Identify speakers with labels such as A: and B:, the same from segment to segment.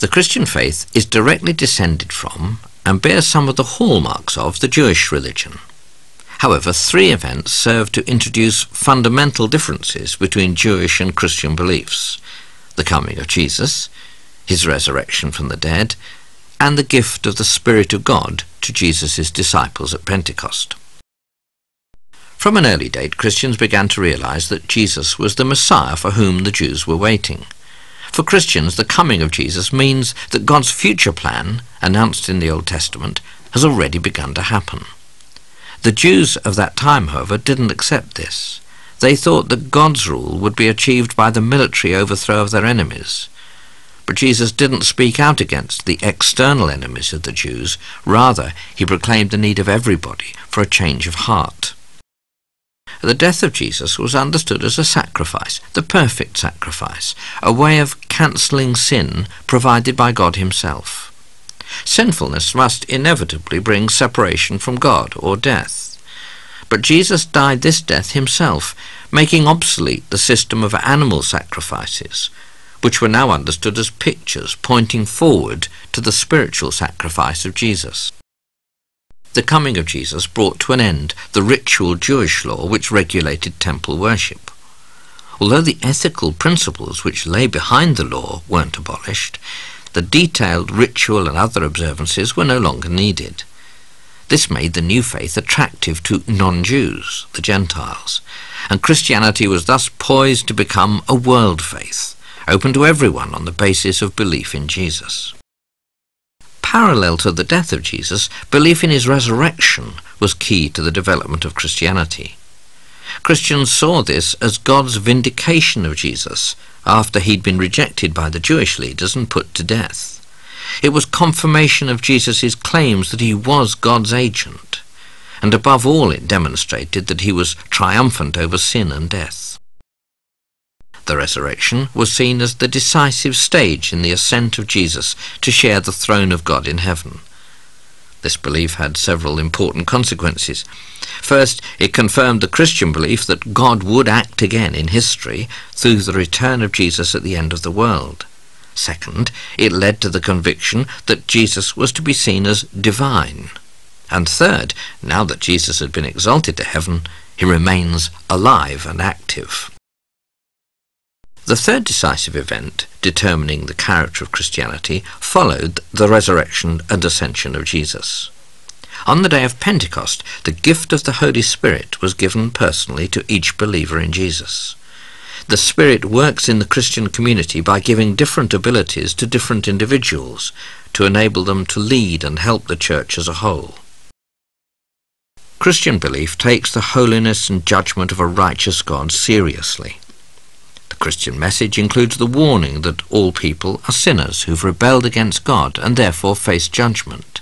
A: The Christian faith is directly descended from and bears some of the hallmarks of the Jewish religion. However, three events serve to introduce fundamental differences between Jewish and Christian beliefs: the coming of Jesus, his resurrection from the dead, and the gift of the Spirit of God to Jesus' disciples at Pentecost. From an early date, Christians began to realize that Jesus was the Messiah for whom the Jews were waiting. For Christians, the coming of Jesus means that God's future plan, announced in the Old Testament, has already begun to happen. The Jews of that time, however, didn't accept this. They thought that God's rule would be achieved by the military overthrow of their enemies. But Jesus didn't speak out against the external enemies of the Jews. Rather, he proclaimed the need of everybody for a change of heart. The death of Jesus was understood as a sacrifice, the perfect sacrifice, a way of cancelling sin provided by God himself. Sinfulness must inevitably bring separation from God or death. But Jesus died this death himself, making obsolete the system of animal sacrifices, which were now understood as pictures pointing forward to the spiritual sacrifice of Jesus. The coming of Jesus brought to an end the ritual Jewish law which regulated temple worship. Although the ethical principles which lay behind the law weren't abolished, the detailed ritual and other observances were no longer needed. This made the new faith attractive to non-Jews, the Gentiles, and Christianity was thus poised to become a world faith, open to everyone on the basis of belief in Jesus. Parallel to the death of Jesus, belief in his resurrection was key to the development of Christianity. Christians saw this as God's vindication of Jesus after he'd been rejected by the Jewish leaders and put to death. It was confirmation of Jesus' claims that he was God's agent, and above all it demonstrated that he was triumphant over sin and death. The resurrection was seen as the decisive stage in the ascent of Jesus to share the throne of God in heaven. This belief had several important consequences. First, it confirmed the Christian belief that God would act again in history through the return of Jesus at the end of the world. Second, it led to the conviction that Jesus was to be seen as divine. And third, now that Jesus had been exalted to heaven, he remains alive and active. The third decisive event, determining the character of Christianity, followed the resurrection and ascension of Jesus. On the day of Pentecost, the gift of the Holy Spirit was given personally to each believer in Jesus. The Spirit works in the Christian community by giving different abilities to different individuals to enable them to lead and help the church as a whole. Christian belief takes the holiness and judgment of a righteous God seriously. The Christian message includes the warning that all people are sinners who've rebelled against God and therefore face judgment.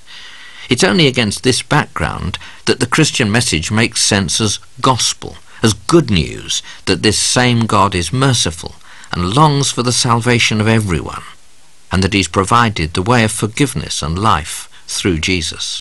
A: It's only against this background that the Christian message makes sense as gospel, as good news that this same God is merciful and longs for the salvation of everyone, and that he's provided the way of forgiveness and life through Jesus.